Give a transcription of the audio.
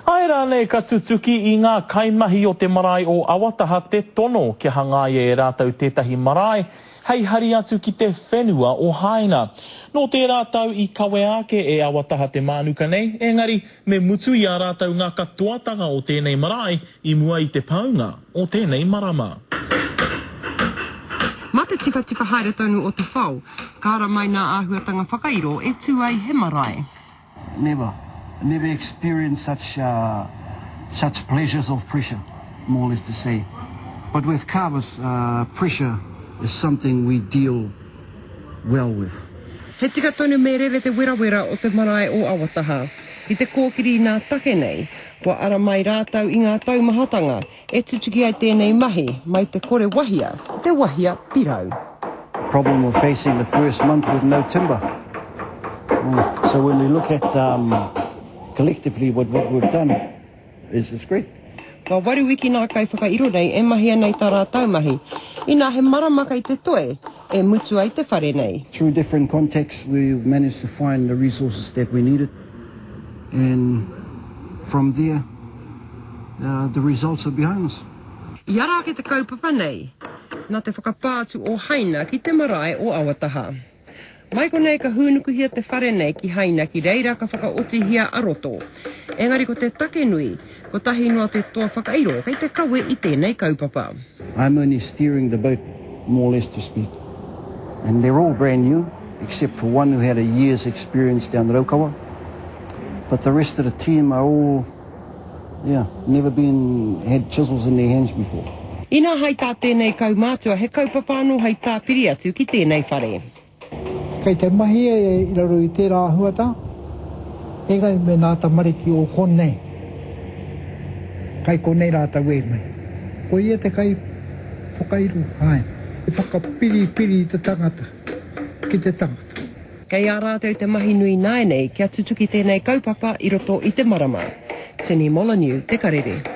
Ai rānei ka tutuki I ngā kaimahi o te marae o Awataha te tono kia hangaia e rātau tētahi marae, hei hari atu ki te whenua o Haina. No te rātau I kawe ake e Awataha te mānuka nei, engari me mutu I a rātau ngā katoatanga o tēnei marae I mua I te paunga o tēnei marama. Ma te tipa haere tonu o te whau, kāra mai nā āhuatanga whakairo e tū ai he marae. Never experienced such pleasures of pressure, more or less to say. But with carvers, pressure is something we deal well with. He tika tonu me rere te wera o te marae o Awataha. I te kōkiri nā take nei, kua ara mai rātau I ngā taumahatanga, e tutuki ai tēnei mahi, mai te kore wahia, te wahia pirau. Problem of facing the first month with no timber. So when we look at collectively what we've done is great. Ka waru wiki nā kai whakairo nei, e mahia nei tā rā taumahi. I nā he maramaka I te toe, e mutu ai te whare nei. Through different contexts, we managed to find the resources that we needed. And from there, the results are behind us. I ara ke te kaupapa nei, nā te whakapātu o Haina ki te marae o Awataha. Mai konei ka hūnukuhia te whare nei ki Haina ki reira ka whakaotihia aroto. Engari ko te take nui, ko tahi noa te toa whakairo, kei te kawe I tēnei kaupapa. I'm only steering the boat, more or less to speak. And they're all brand new, except for one who had a year's experience down the Raukawa. But the rest of the team are all, never had chisels in their hands before. Ina hai tā tēnei kaumātua, he kaupapa anō hai tā piri atu ki tēnei whare. Kei te mahi e I raro I tērā huata, engari me nā tamariki o konei. Kai konei rātau e mai. Ko ia te kai whakairu hae. E whakapiri te tangata, ki te tangata. Kei a rātou te mahi nui nai nei, kia tutuki tēnei kaupapa I roto I te marama. Tini Molyneux, te karere.